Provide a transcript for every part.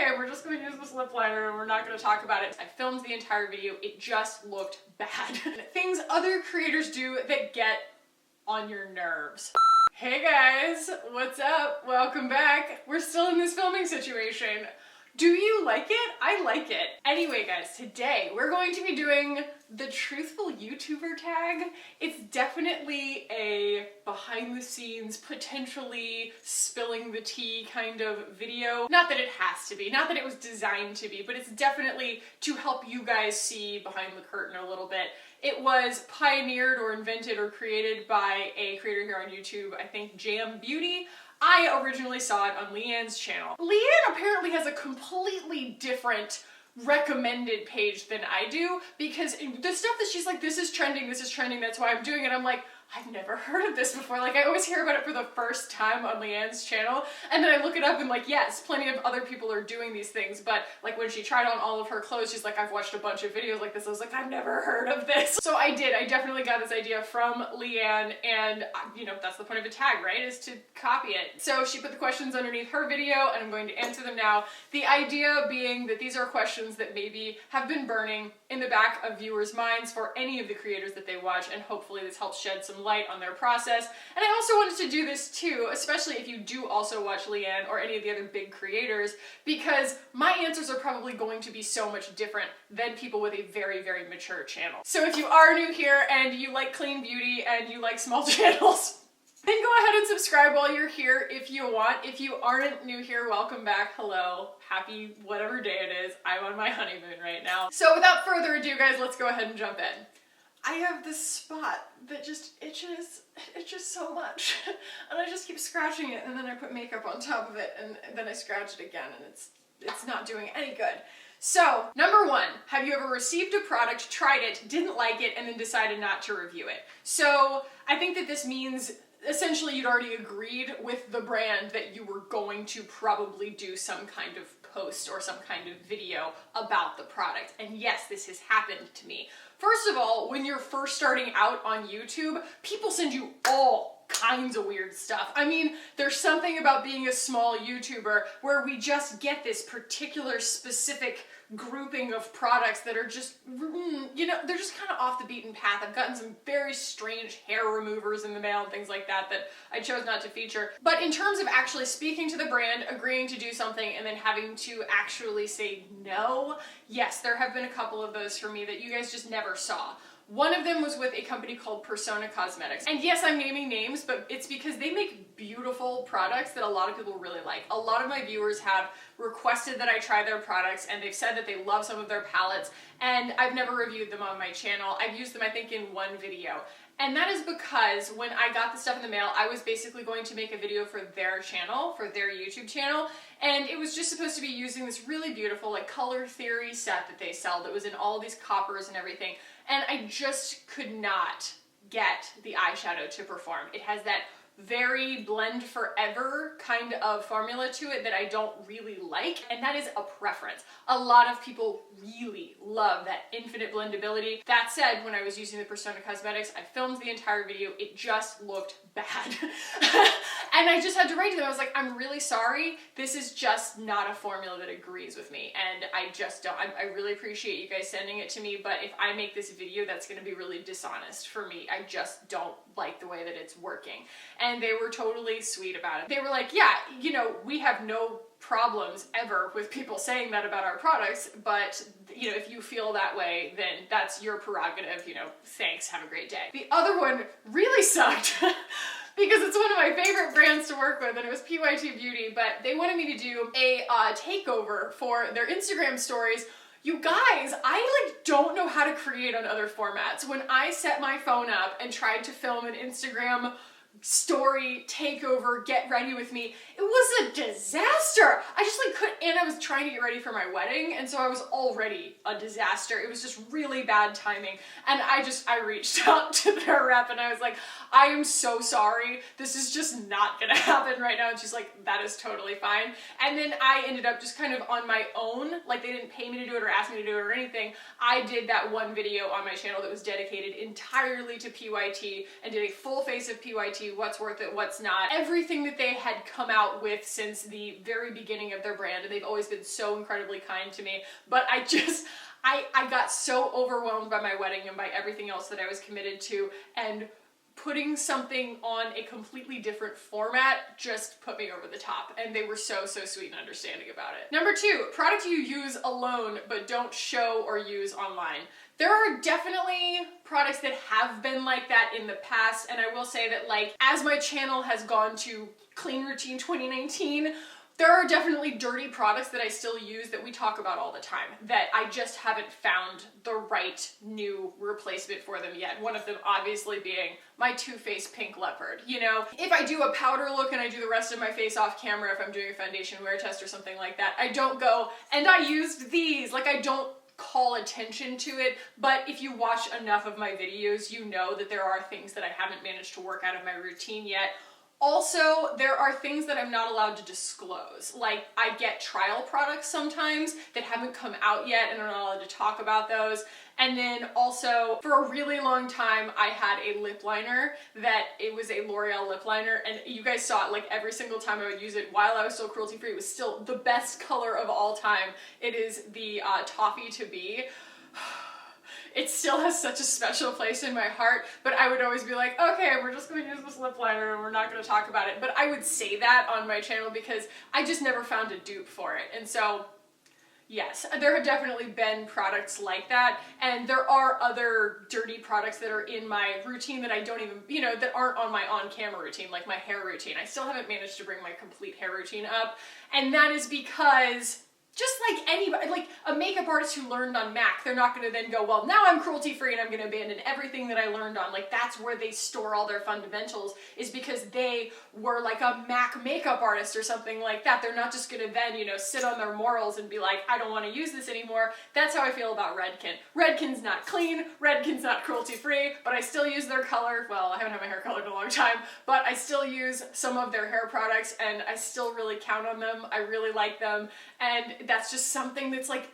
okay, we're just gonna use this lip liner and we're not gonna talk about it. I filmed the entire video, it just looked bad. Things other creators do that get on your nerves. Hey guys, what's up? Welcome back. We're still in this filming situation. Do you like it? I like it. Anyway guys, today we're going to be doing the Truthful YouTuber Tag. It's definitely a behind the scenes, potentially spilling the tea kind of video. Not that it has to be, not that it was designed to be, but it's definitely to help you guys see behind the curtain a little bit. It was pioneered or invented or created by a creator here on YouTube, I think Jam Beauty. I originally saw it on Leanne's channel. Leanne apparently has a completely different recommended page than I do, because the stuff that she's like, this is trending, that's why I'm doing it, I'm like, I've never heard of this before. Like, I always hear about it for the first time on Leanne's channel, and then I look it up and like, yes, plenty of other people are doing these things, but like when she tried on all of her clothes, she's like, I've watched a bunch of videos like this. I was like, I've never heard of this. So I did. I definitely got this idea from Leanne, and you know, that's the point of a tag, right? Is to copy it. So she put the questions underneath her video, and I'm going to answer them now. The idea being that these are questions that maybe have been burning in the back of viewers' minds for any of the creators that they watch, and hopefully this helps shed some light on their process. And I also wanted to do this too, especially if you do also watch Leanne or any of the other big creators, because my answers are probably going to be so much different than people with a very, very mature channel. So if you are new here and you like clean beauty and you like small channels, then go ahead and subscribe while you're here if you want. If you aren't new here, welcome back. Hello. Happy whatever day it is. I'm on my honeymoon right now. So without further ado, guys, let's go ahead and jump in. I have this spot that just itches so much, and I just keep scratching it, and then I put makeup on top of it, and then I scratch it again, and it's not doing any good. So, number one, have you ever received a product, tried it, didn't like it, and then decided not to review it? So, I think that this means essentially you'd already agreed with the brand that you were going to probably do some kind of post or some kind of video about the product. And yes, this has happened to me. First of all, when you're first starting out on YouTube, people send you all kinds of weird stuff. I mean, there's something about being a small YouTuber where we just get this particular specific grouping of products that are just, you know, they're just kind of off the beaten path. I've gotten some very strange hair removers in the mail and things like that that I chose not to feature. But in terms of actually speaking to the brand, agreeing to do something, and then having to actually say no, yes, there have been a couple of those for me that you guys just never saw. One of them was with a company called Persona Cosmetics. And yes, I'm naming names, but it's because they make beautiful products that a lot of people really like. A lot of my viewers have requested that I try their products, and they've said that they love some of their palettes, and I've never reviewed them on my channel. I've used them, I think, in one video. And that is because when I got the stuff in the mail, I was basically going to make a video for their channel, for their YouTube channel, and it was just supposed to be using this really beautiful like color theory set that they sell that was in all these coppers and everything, and I just could not get the eyeshadow to perform. It has that very blend forever kind of formula to it that I don't really like, and that is a preference. A lot of people really love that infinite blendability. That said, when I was using the Persona Cosmetics, I filmed the entire video, it just looked bad. And I just had to write to them, I was like, I'm really sorry, this is just not a formula that agrees with me, and I just don't. I really appreciate you guys sending it to me, but if I make this video, that's gonna be really dishonest for me. I just don't like the way that it's working. And they were totally sweet about it. They were like, yeah, you know, we have no problems ever with people saying that about our products, but you know, if you feel that way, then that's your prerogative, you know, thanks, have a great day. The other one really sucked because it's one of my favorite brands to work with, and it was PYT Beauty, but they wanted me to do a takeover for their Instagram stories. You guys, I like don't know how to create on other formats. When I set my phone up and tried to film an Instagram story takeover, get ready with me, it was a disaster. I just like couldn't, and I was trying to get ready for my wedding, and so I was already a disaster. It was just really bad timing, and I reached out to their rep and I was like, I am so sorry, this is just not gonna happen right now. And she's like, that is totally fine. And then I ended up just kind of on my own, like they didn't pay me to do it or ask me to do it or anything. I did that one video on my channel that was dedicated entirely to PYT and did a full face of PYT, what's worth it, what's not, everything that they had come out with since the very beginning of their brand, and they've always always been so incredibly kind to me, but I got so overwhelmed by my wedding and by everything else that I was committed to, and putting something on a completely different format just put me over the top, and they were so sweet and understanding about it. Number 2, product you use alone but don't show or use online. There are definitely products that have been like that in the past, and I will say that, like, as my channel has gone to Clean Routine 2019, there are definitely dirty products that I still use that we talk about all the time that I just haven't found the right new replacement for them yet. One of them obviously being my Too Faced Pink Leopard. You know, if I do a powder look and I do the rest of my face off camera, if I'm doing a foundation wear test or something like that, I don't go, and I used these. Like, I don't call attention to it, but if you watch enough of my videos, you know that there are things that I haven't managed to work out of my routine yet. Also, there are things that I'm not allowed to disclose. Like, I get trial products sometimes that haven't come out yet and I'm not allowed to talk about those. And then also, for a really long time, I had a lip liner that it was a L'Oreal lip liner, and you guys saw it like every single time I would use it while I was still cruelty free. It was still the best color of all time. It is the Toffee to Be. It still has such a special place in my heart, but I would always be like, okay, we're just gonna use this lip liner and we're not gonna talk about it. But I would say that on my channel because I just never found a dupe for it. And so, yes, there have definitely been products like that, and there are other dirty products that are in my routine that I don't even, you know, that aren't on my on-camera routine, like my hair routine. I still haven't managed to bring my complete hair routine up, and that is because just like anybody, like a makeup artist who learned on Mac, they're not gonna then go, well, now I'm cruelty free and I'm gonna abandon everything that I learned on. Like, that's where they store all their fundamentals, is because they were like a Mac makeup artist or something like that. They're not just gonna then, you know, sit on their morals and be like, I don't wanna use this anymore. That's how I feel about Redken. Redken's not clean, Redken's not cruelty free, but I still use their color. Well, I haven't had my hair colored in a long time, but I still use some of their hair products and I still really count on them. I really like them, and that's just something that's like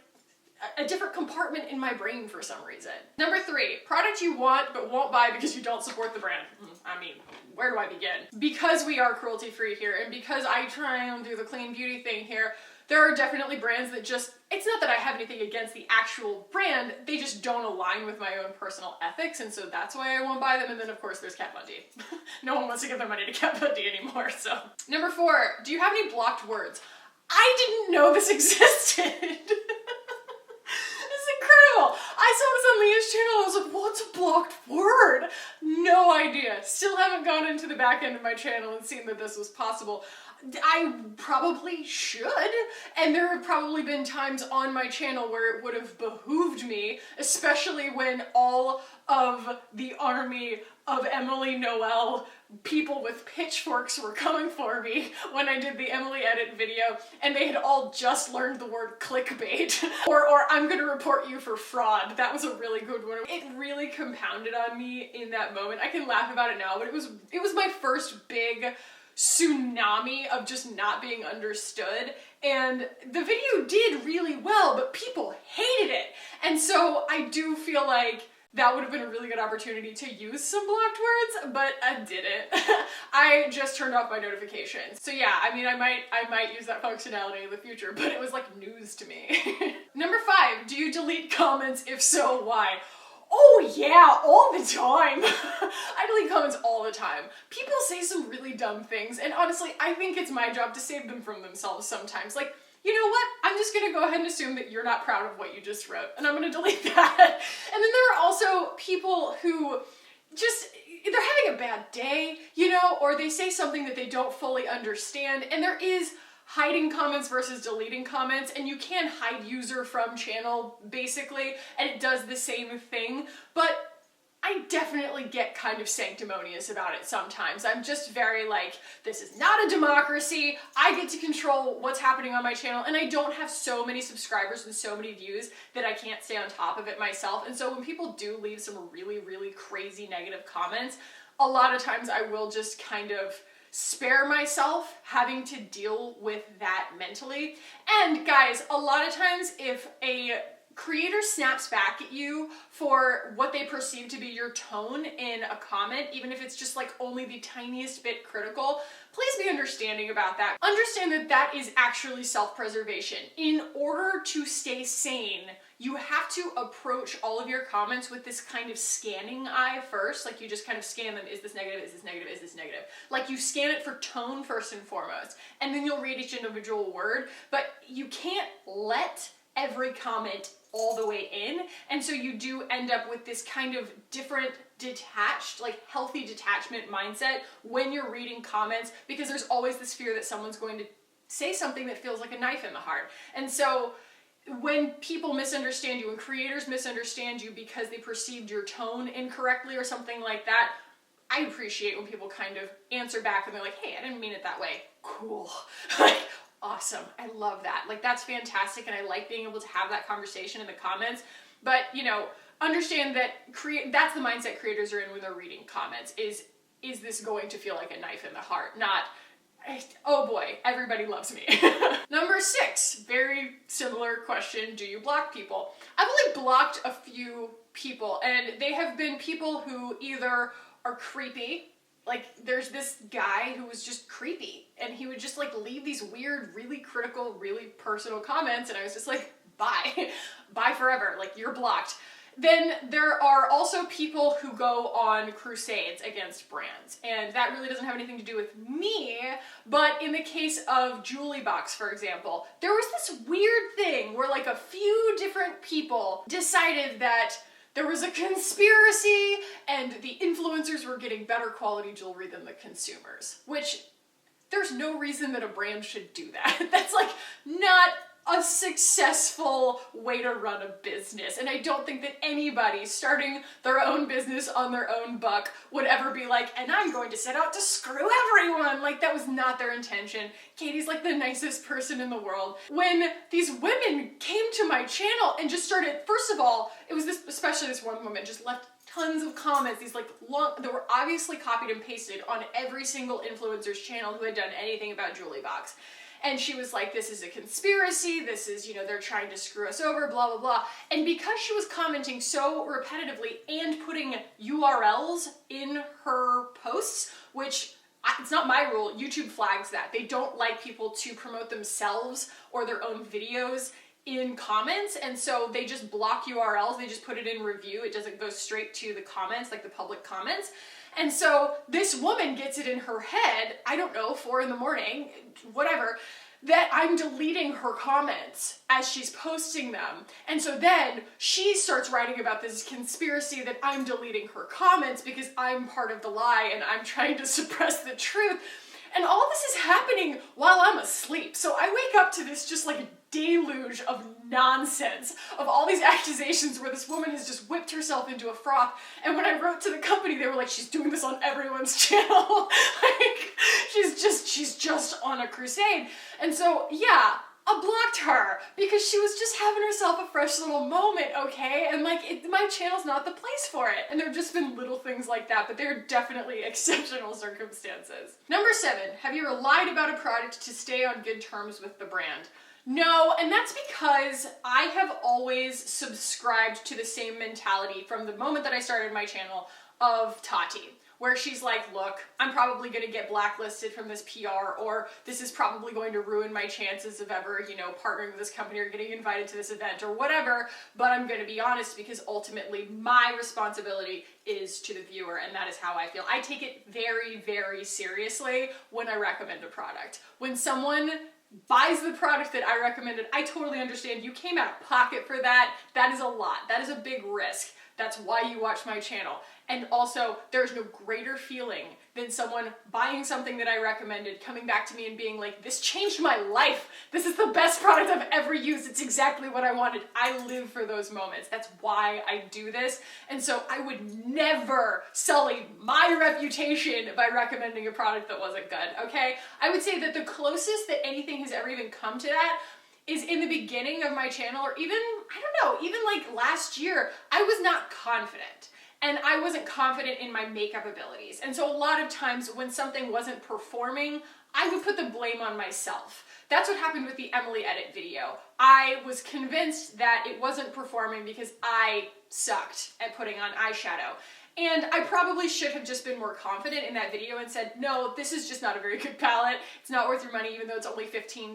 a different compartment in my brain for some reason. Number 3, product you want but won't buy because you don't support the brand. I mean, where do I begin? Because we are cruelty free here, and because I try and do the clean beauty thing here, there are definitely brands that just, it's not that I have anything against the actual brand, they just don't align with my own personal ethics, and so that's why I won't buy them. And then of course there's Kat Von D. No one wants to give their money to Kat Von D anymore, so. Number 4, do you have any blocked words? I didn't know this existed. It's incredible. I saw this on Leah's channel. I was like, what's a blocked word? No idea. Still haven't gone into the back end of my channel and seen that this was possible. I probably should, and there have probably been times on my channel where it would have behooved me, especially when all of the army of Emily Noel people with pitchforks were coming for me when I did the Emily edit video, and they had all just learned the word clickbait or I'm gonna report you for fraud. That was a really good one. It really compounded on me in that moment. I can laugh about it now, but it was my first big tsunami of just not being understood, and the video did really well, but people hated it. And so I do feel like that would have been a really good opportunity to use some blocked words, but I didn't. I just turned off my notifications. So yeah, I mean, I might use that functionality in the future, but it was like news to me. Number 5, do you delete comments? If so, why? Oh yeah, all the time. I delete comments all the time. People say some really dumb things, and honestly, I think it's my job to save them from themselves sometimes. Like, you know what? I'm just gonna go ahead and assume that you're not proud of what you just wrote, and I'm gonna delete that. And then there are also people who just, they're having a bad day, you know, or they say something that they don't fully understand, and there is hiding comments versus deleting comments, and you can hide user from channel basically, and it does the same thing, but I definitely get kind of sanctimonious about it sometimes. I'm just very like, this is not a democracy, I get to control what's happening on my channel, and I don't have so many subscribers and so many views that I can't stay on top of it myself. And so when people do leave some really, really crazy negative comments, a lot of times I will just kind of spare myself having to deal with that mentally. And guys, a lot of times if a creator snaps back at you for what they perceive to be your tone in a comment, even if it's just like only the tiniest bit critical, please be understanding about that. Understand that that is actually self-preservation. In order to stay sane, you have to approach all of your comments with this kind of scanning eye first. Like you just kind of scan them. Is this negative? Is this negative? Is this negative? Like you scan it for tone first and foremost, and then you'll read each individual word, but you can't let every comment all the way in, and so you do end up with this kind of different detached, like healthy detachment mindset when you're reading comments, because there's always this fear that someone's going to say something that feels like a knife in the heart. And so when people misunderstand you, when creators misunderstand you because they perceived your tone incorrectly or something like that, I appreciate when people kind of answer back and they're like, hey, I didn't mean it that way. Cool. Like, awesome. I love that. Like, that's fantastic, and I like being able to have that conversation in the comments. But, you know, understand that that's the mindset creators are in when they're reading comments, is this going to feel like a knife in the heart? Not, oh boy, everybody loves me. Number 6, very similar question, do you block people? I've only blocked a few people, and they have been people who either are creepy. Like, there's this guy who was just creepy, and he would just like leave these weird, really critical, really personal comments, and I was just like, bye. Bye forever. Like, you're blocked. Then there are also people who go on crusades against brands, and that really doesn't have anything to do with me, but in the case of Julie Box, for example, there was this weird thing where like a few different people decided that there was a conspiracy and the influencers were getting better quality jewelry than the consumers, which there's no reason that a brand should do that. That's like not a successful way to run a business. And I don't think that anybody starting their own business on their own buck would ever be like, and I'm going to set out to screw everyone. Like, that was not their intention. Katie's like the nicest person in the world. When these women came to my channel and just started, first of all, it was this, especially this one woman just left tons of comments, these like long, that were obviously copied and pasted on every single influencer's channel who had done anything about Julie Box. And she was like, this is a conspiracy, this is, you know, they're trying to screw us over, blah, blah, blah. And because she was commenting so repetitively and putting URLs in her posts, which it's not my rule, YouTube flags that. They don't like people to promote themselves or their own videos in comments, and so they just block URLs, they just put it in review, it doesn't go straight to the comments, like the public comments. And so this woman gets it in her head, I don't know, 4 in the morning, whatever, that I'm deleting her comments as she's posting them. And so then she starts writing about this conspiracy that I'm deleting her comments because I'm part of the lie and I'm trying to suppress the truth. And all this is happening while I'm asleep. So I wake up to this just like deluge of nonsense, of all these accusations where this woman has just whipped herself into a froth. And when I wrote to the company, they were like, she's doing this on everyone's channel. Like, she's just on a crusade. And so, yeah, I blocked her because she was just having herself a fresh little moment, okay? And like, my channel's not the place for it. And there have just been little things like that, but they're definitely exceptional circumstances. Number 7, have you ever lied about a product to stay on good terms with the brand? No, and that's because I have always subscribed to the same mentality from the moment that I started my channel of Tati, where she's like, look, I'm probably going to get blacklisted from this PR, or this is probably going to ruin my chances of ever, you know, partnering with this company or getting invited to this event or whatever, but I'm going to be honest because ultimately my responsibility is to the viewer, and that is how I feel. I take it very, very seriously when I recommend a product. When someone buys the product that I recommended, I totally understand you came out of pocket for that. That is a lot. That is a big risk. That's why you watch my channel. And also, there's no greater feeling than someone buying something that I recommended, coming back to me and being like, this changed my life. This is the best product I've ever used. It's exactly what I wanted. I live for those moments. That's why I do this. And so I would never sully my reputation by recommending a product that wasn't good, okay? I would say that the closest that anything has ever even come to that is in the beginning of my channel, or even, I don't know, even like last year, I was not confident. And I wasn't confident in my makeup abilities. And so a lot of times when something wasn't performing, I would put the blame on myself. That's what happened with the Emily edit video. I was convinced that it wasn't performing because I sucked at putting on eyeshadow. And I probably should have just been more confident in that video and said, no, this is just not a very good palette. It's not worth your money, even though it's only $15.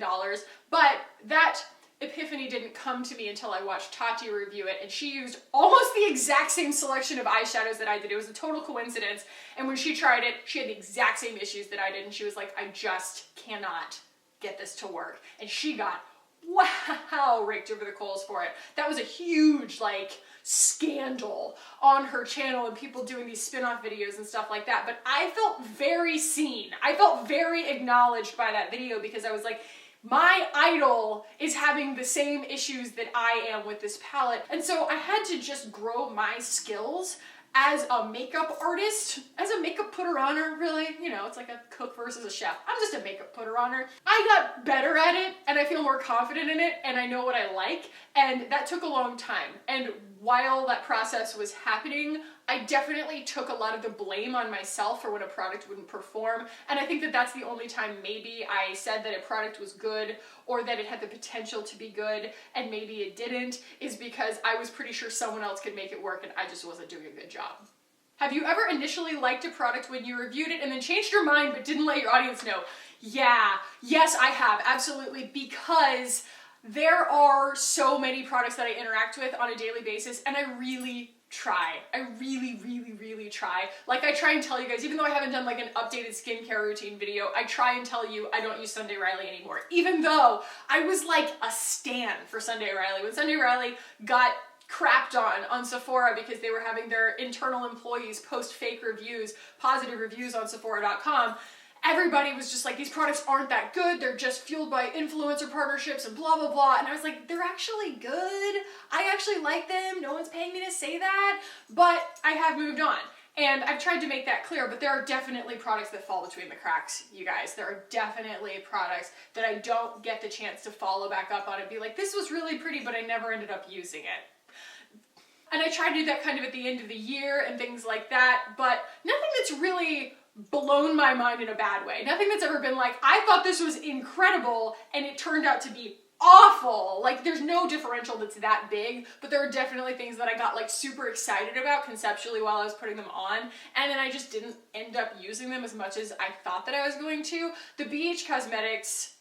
But that epiphany didn't come to me until I watched Tati review it, and she used almost the exact same selection of eyeshadows that I did. It was a total coincidence, and when she tried it, she had the exact same issues that I did, and she was like, I just cannot get this to work. And she got, wow, raked over the coals for it. That was a huge, like, scandal on her channel and people doing these spin-off videos and stuff like that. But I felt very seen. I felt very acknowledged by that video because I was like, my idol is having the same issues that I am with this palette. And so I had to just grow my skills as a makeup artist, as a makeup putter-oner, really. You know, it's like a cook versus a chef. I'm just a makeup putter-oner. I got better at it, and I feel more confident in it, and I know what I like, and that took a long time. And while that process was happening, I definitely took a lot of the blame on myself for when a product wouldn't perform, and I think that that's the only time maybe I said that a product was good or that it had the potential to be good and maybe it didn't, is because I was pretty sure someone else could make it work and I just wasn't doing a good job. Have you ever initially liked a product when you reviewed it and then changed your mind but didn't let your audience know? Yeah, yes I have, absolutely, because there are so many products that I interact with on a daily basis, and I really try. I really try. Like, I try and tell you guys, even though I haven't done like an updated skincare routine video, I try and tell you I don't use Sunday Riley anymore. Even though I was like a stan for Sunday Riley. When Sunday Riley got crapped on Sephora because they were having their internal employees post fake reviews, positive reviews on Sephora.com, everybody was just like, these products aren't that good, they're just fueled by influencer partnerships and blah, blah, blah. And I was like, they're actually good. I actually like them. No one's paying me to say that. But I have moved on. And I've tried to make that clear, but there are definitely products that fall between the cracks, you guys. There are definitely products that I don't get the chance to follow back up on and be like, this was really pretty, but I never ended up using it. And I try to do that kind of at the end of the year and things like that, but nothing that's really blown my mind in a bad way. Nothing that's ever been like, I thought this was incredible and it turned out to be awful. Like, there's no differential that's that big, but there are definitely things that I got like super excited about conceptually while I was putting them on, and then I just didn't end up using them as much as I thought that I was going to. The BH Cosmetics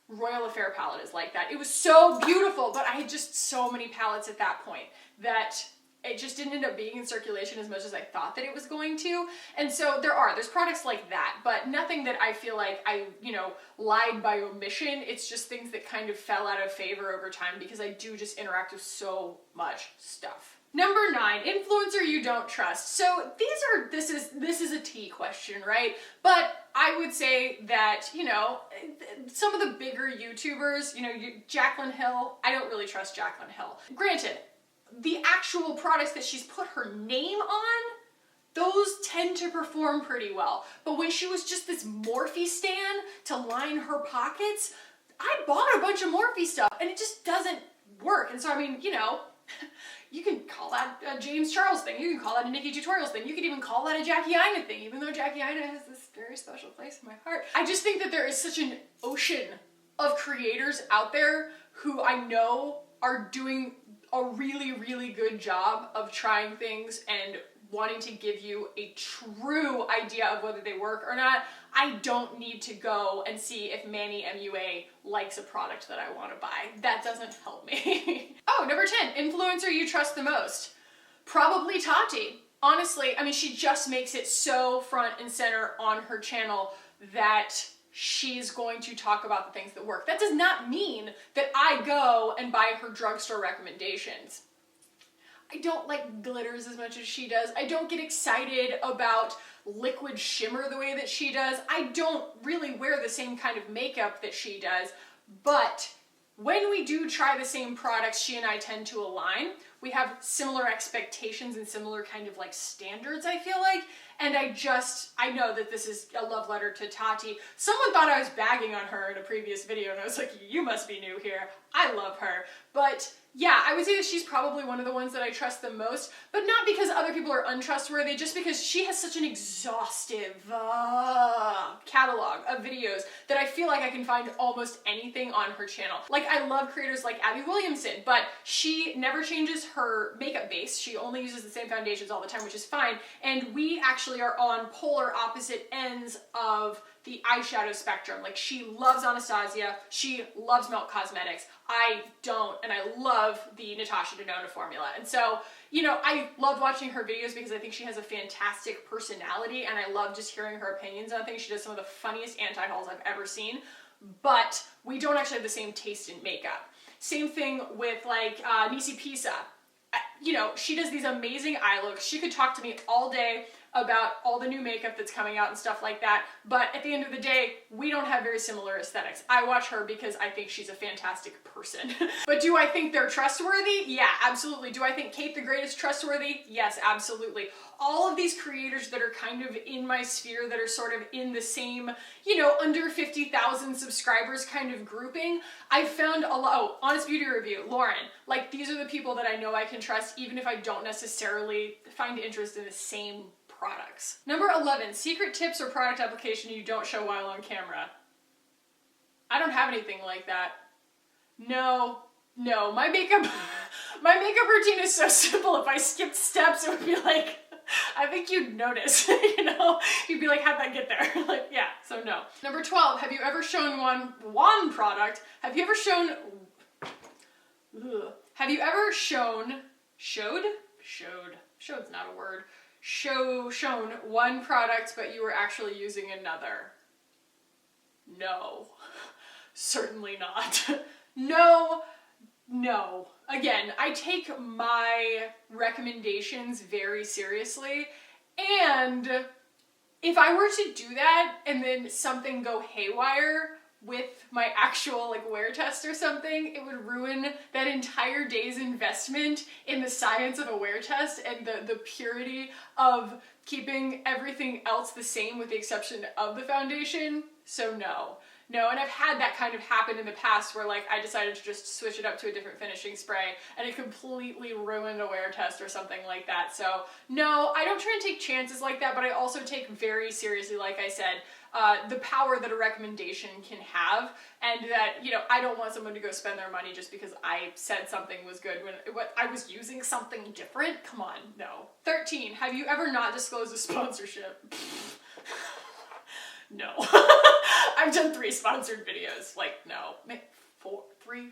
Royal Affair palette is like that. It was so beautiful, but I had just so many palettes at that point that it just didn't end up being in circulation as much as I thought that it was going to. And so there's products like that, but nothing that I feel like I, lied by omission. It's just things that kind of fell out of favor over time because I do just interact with so much stuff. Number 9, influencer you don't trust. So this is a tea question, right? But I would say that, some of the bigger YouTubers, Jaclyn Hill, I don't really trust Jaclyn Hill. Granted, the actual products that she's put her name on, those tend to perform pretty well. But when she was just this Morphe stan to line her pockets, I bought a bunch of Morphe stuff and it just doesn't work. And so, you can call that a James Charles thing. You can call that a Nikki Tutorials thing. You could even call that a Jackie Aina thing, even though Jackie Aina has this very special place in my heart. I just think that there is such an ocean of creators out there who I know are doing a really good job of trying things and wanting to give you a true idea of whether they work or not. I don't need to go and see if Manny MUA likes a product that I want to buy. That doesn't help me. Oh, number 10, influencer you trust the most. Probably Tati. Honestly, she just makes it so front and center on her channel that she's going to talk about the things that work. That does not mean that I go and buy her drugstore recommendations. I don't like glitters as much as she does. I don't get excited about liquid shimmer the way that she does. I don't really wear the same kind of makeup that she does, but when we do try the same products, she and I tend to align. We have similar expectations and similar kind of like standards, I feel like, And I know that this is a love letter to Tati. Someone thought I was bagging on her in a previous video, and I was like, you must be new here. I love her. But yeah, I would say that she's probably one of the ones that I trust the most, but not because other people are untrustworthy, just because she has such an exhaustive catalog of videos that I feel like I can find almost anything on her channel. Like, I love creators like Abby Williamson, but she never changes her makeup base. She only uses the same foundations all the time, which is fine. And we actually are on polar opposite ends of the eyeshadow spectrum. Like, she loves Anastasia, she loves Melt Cosmetics. I don't, and I love the Natasha Denona formula. And so, you know, I love watching her videos because I think she has a fantastic personality, and I love just hearing her opinions on things. She does some of the funniest anti-hauls I've ever seen, but we don't actually have the same taste in makeup. Same thing with like Nisi Pisa. You know, she does these amazing eye looks. She could talk to me all day about all the new makeup that's coming out and stuff like that, but at the end of the day, we don't have very similar aesthetics. I watch her because I think she's a fantastic person. But do I think they're trustworthy? Yeah, absolutely. Do I think Kate the Great is trustworthy? Yes, absolutely. All of these creators that are kind of in my sphere, that are sort of in the same, you know, under 50,000 subscribers kind of grouping, I've found a lot. Oh, Honest Beauty Review, Lauren. Like, these are the people that I know I can trust, even if I don't necessarily find interest in the same products. Number 11, secret tips or product application you don't show while on camera. I don't have anything like that. No, my makeup routine is so simple. If I skipped steps, it would be like, I think you'd notice, you know? You'd be like, how'd that get there? Like, yeah, so no. Number 12, have you ever shown one product? Have you ever shown, have you ever showed's not a word, shown one product, but you were actually using another? No, certainly not. No. Again, I take my recommendations very seriously, and if I were to do that and then something go haywire with my actual like wear test or something, it would ruin that entire day's investment in the science of a wear test and the purity of keeping everything else the same with the exception of the foundation. So no, and I've had that kind of happen in the past where like I decided to just switch it up to a different finishing spray and it completely ruined a wear test or something like that. So no, I don't try and take chances like that, but I also take very seriously, like I said, the power that a recommendation can have, and that, you know, I don't want someone to go spend their money just because I said something was good when I was using something different. Come on, no. 13, have you ever not disclosed a sponsorship? No. I've done 3 sponsored videos. Like, no.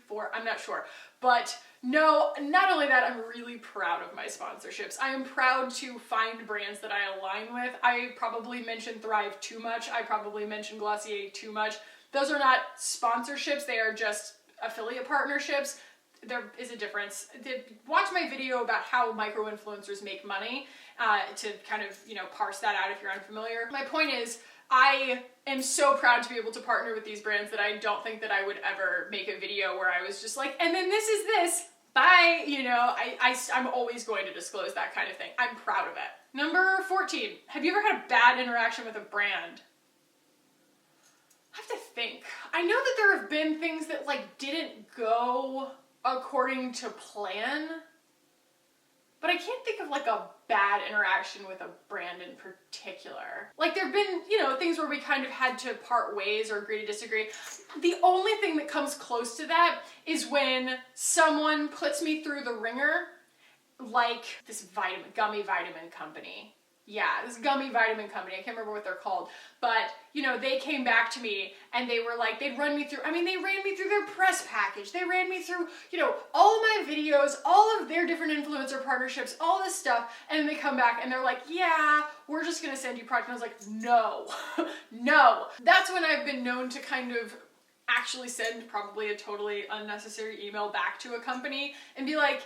4, I'm not sure. But no, not only that, I'm really proud of my sponsorships. I am proud to find brands that I align with. I probably mention Thrive too much. I probably mention Glossier too much. Those are not sponsorships. They are just affiliate partnerships. There is a difference. Watch my video about how micro-influencers make money to kind of, you know, parse that out if you're unfamiliar. My point is, I am so proud to be able to partner with these brands that I don't think that I would ever make a video where I was just like, and then this is this, bye, you know. I'm always going to disclose that kind of thing. I'm proud of it. Number 14, have you ever had a bad interaction with a brand? I have to think. I know that there have been things that like didn't go according to plan, but I can't think of like a bad interaction with a brand in particular. Like, there've been, you know, things where we kind of had to part ways or agree to disagree. The only thing that comes close to that is when someone puts me through the ringer, like this gummy vitamin company. Yeah, this gummy vitamin company, I can't remember what they're called, but, you know, they came back to me and they were like, they'd run me through, I mean, they ran me through their press package, they ran me through, you know, all of my videos, all of their different influencer partnerships, all this stuff, and then they come back and they're like, yeah, we're just gonna send you product, and I was like, no, no. That's when I've been known to kind of actually send probably a totally unnecessary email back to a company and be like,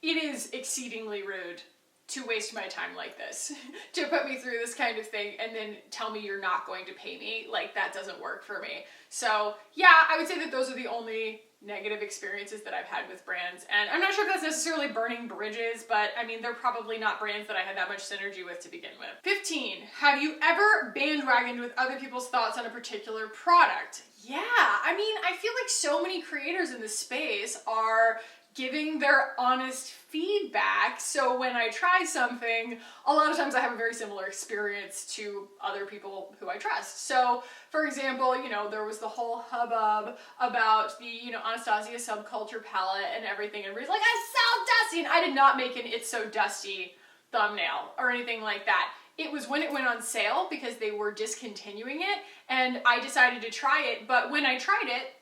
it is exceedingly rude to waste my time like this, to put me through this kind of thing and then tell me you're not going to pay me. Like, that doesn't work for me. So yeah, I would say that those are the only negative experiences that I've had with brands. And I'm not sure if that's necessarily burning bridges, but I mean, they're probably not brands that I had that much synergy with to begin with. 15, have you ever bandwagoned with other people's thoughts on a particular product? Yeah, I mean, I feel like so many creators in this space are giving their honest feedback. So when I try something, a lot of times I have a very similar experience to other people who I trust. So for example, you know, there was the whole hubbub about the, you know, Anastasia subculture palette and everything, and everybody's like, it's so dusty, and I did not make an "It's So Dusty" thumbnail or anything like that. It was when it went on sale because they were discontinuing it, and I decided to try it, but when I tried it,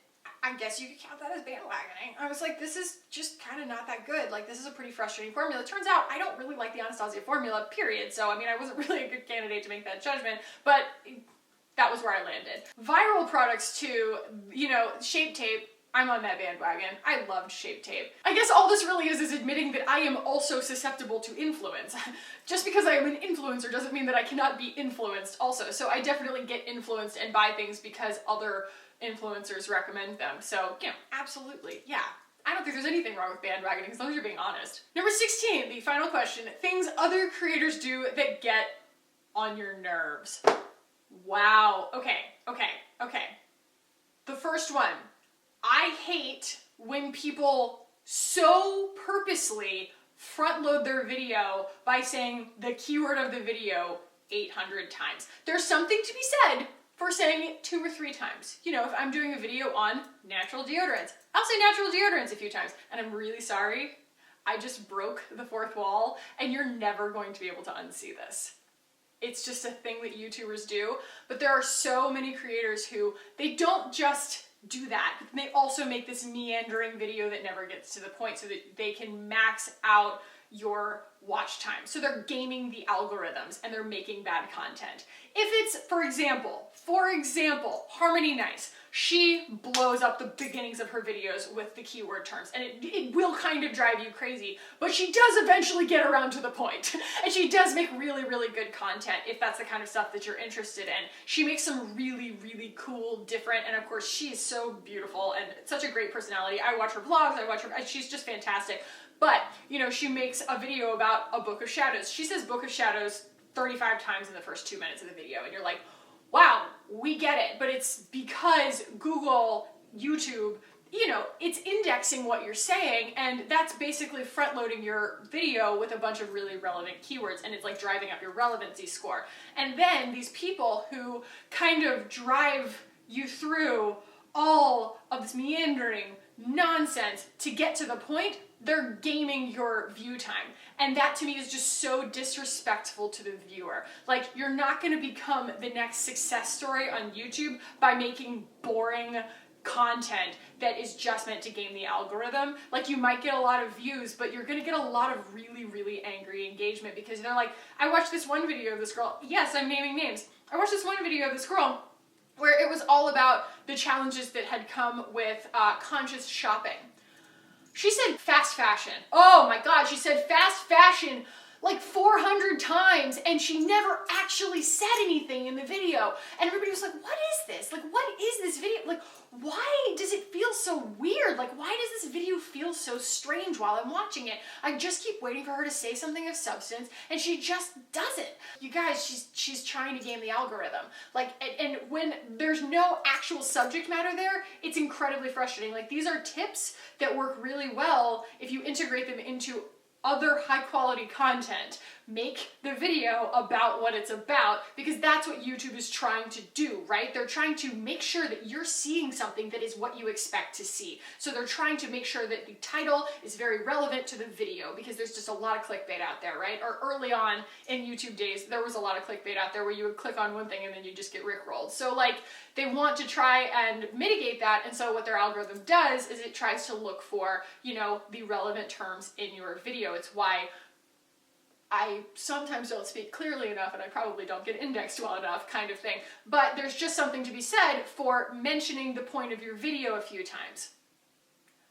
I guess you could count that as bandwagoning. I was like, this is just kind of not that good. Like, this is a pretty frustrating formula. It turns out I don't really like the Anastasia formula, period. So, I mean, I wasn't really a good candidate to make that judgment, but that was where I landed. Viral products too, you know, Shape Tape, I'm on that bandwagon. I loved Shape Tape. I guess all this really is admitting that I am also susceptible to influence. Just because I am an influencer doesn't mean that I cannot be influenced also. So I definitely get influenced and buy things because other influencers recommend them. So, you know, absolutely, yeah. I don't think there's anything wrong with bandwagoning as long as you're being honest. Number 16, the final question. Things other creators do that get on your nerves. Wow, okay. The first one. I hate when people so purposely front load their video by saying the keyword of the video 800 times. There's something to be said for saying it 2 or 3 times. You know, if I'm doing a video on natural deodorants, I'll say natural deodorants a few times, and I'm really sorry, I just broke the 4th wall, and you're never going to be able to unsee this. It's just a thing that YouTubers do, but there are so many creators who, they don't just do that, but they also make this meandering video that never gets to the point so that they can max out your watch time. So they're gaming the algorithms and they're making bad content. If it's, for example, Harmony Nice, she blows up the beginnings of her videos with the keyword terms, and it will kind of drive you crazy, but she does eventually get around to the point. And she does make really, really good content if that's the kind of stuff that you're interested in. She makes some really, really cool, different, and of course she is so beautiful and such a great personality. I watch her vlogs, she's just fantastic. But, you know, she makes a video about a Book of Shadows. She says Book of Shadows 35 times in the first 2 minutes of the video, and you're like, wow, we get it. But it's because Google, YouTube, you know, it's indexing what you're saying, and that's basically front-loading your video with a bunch of really relevant keywords, and it's like driving up your relevancy score. And then these people who kind of drive you through all of this meandering nonsense to get to the point, they're gaming your view time. And that to me is just so disrespectful to the viewer. Like, you're not gonna become the next success story on YouTube by making boring content that is just meant to game the algorithm. Like, you might get a lot of views, but you're gonna get a lot of really, really angry engagement because they're like, I watched this one video of this girl, yes, I'm naming names. I watched this one video of this girl where it was all about the challenges that had come with conscious shopping. She said fast fashion. Oh my God, she said fast fashion like 400 times, and she never actually said anything in the video. And everybody was like, what is this? Like, what is this video? Like, why does it feel so weird? Like, why does this video feel so strange while I'm watching it? I just keep waiting for her to say something of substance, and she just doesn't. You guys, she's trying to game the algorithm. Like, and when there's no actual subject matter there, it's incredibly frustrating. Like, these are tips that work really well if you integrate them into other high quality content. Make the video about what it's about, because that's what YouTube is trying to do, right? They're trying to make sure that you're seeing something that is what you expect to see. So they're trying to make sure that the title is very relevant to the video, because there's just a lot of clickbait out there, right? Or early on in YouTube days, there was a lot of clickbait out there where you would click on one thing and then you just get rickrolled. So like, they want to try and mitigate that, and so what their algorithm does is it tries to look for, you know, the relevant terms in your video. It's why I sometimes don't speak clearly enough, and I probably don't get indexed well enough, kind of thing. But there's just something to be said for mentioning the point of your video a few times.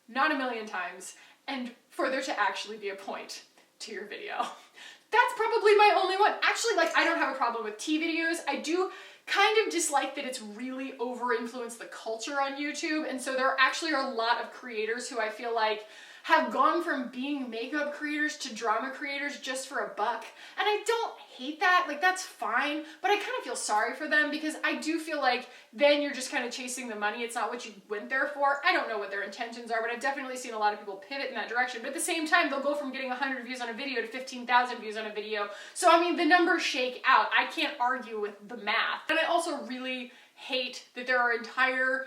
Not a million times, and for there to actually be a point to your video. That's probably my only one. Actually, like, I don't have a problem with tea videos. I do kind of dislike that it's really over-influenced the culture on YouTube, and so there actually are a lot of creators who I feel like have gone from being makeup creators to drama creators just for a buck. And I don't hate that, like that's fine, but I kind of feel sorry for them because I do feel like then you're just kind of chasing the money. It's not what you went there for. I don't know what their intentions are, but I've definitely seen a lot of people pivot in that direction. But at the same time, they'll go from getting 100 views on a video to 15,000 views on a video. So I mean, the numbers shake out. I can't argue with the math. And I also really hate that there are entire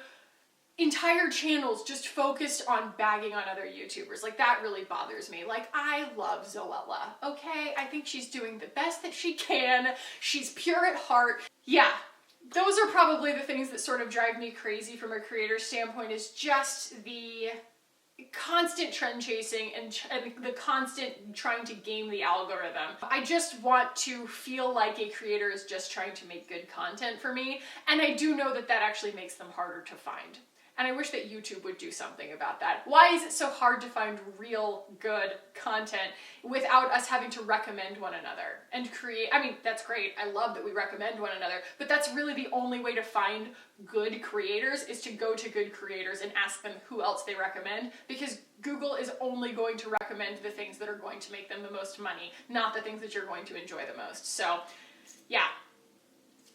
channels just focused on bagging on other YouTubers. Like that really bothers me. Like I love Zoella, okay? I think she's doing the best that she can. She's pure at heart. Yeah, those are probably the things that sort of drive me crazy from a creator standpoint, is just the constant trend chasing and the constant trying to game the algorithm. I just want to feel like a creator is just trying to make good content for me, and I do know that that actually makes them harder to find. And I wish that YouTube would do something about that. Why is it so hard to find real good content without us having to recommend one another and create? I mean, that's great. I love that we recommend one another, but that's really the only way to find good creators, is to go to good creators and ask them who else they recommend, because Google is only going to recommend the things that are going to make them the most money, not the things that you're going to enjoy the most. So yeah.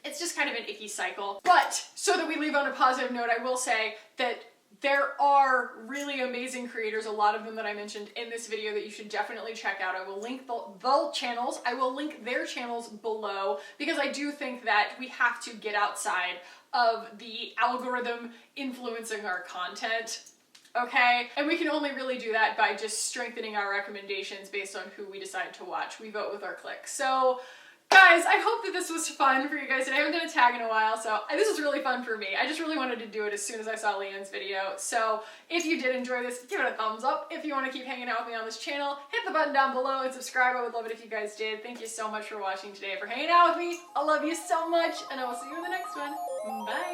It's just kind of an icky cycle. But so that we leave on a positive note, I will say that there are really amazing creators, a lot of them that I mentioned in this video, that you should definitely check out. I will link the channels. I will link their channels below, because I do think that we have to get outside of the algorithm influencing our content. Okay? And we can only really do that by just strengthening our recommendations based on who we decide to watch. We vote with our clicks. So guys, I hope that this was fun for you guys today. I haven't done a tag in a while, so this was really fun for me. I just really wanted to do it as soon as I saw Leanne's video. So if you did enjoy this, give it a thumbs up. If you want to keep hanging out with me on this channel, hit the button down below and subscribe. I would love it if you guys did. Thank you so much for watching today, for hanging out with me. I love you so much, and I will see you in the next one. Bye!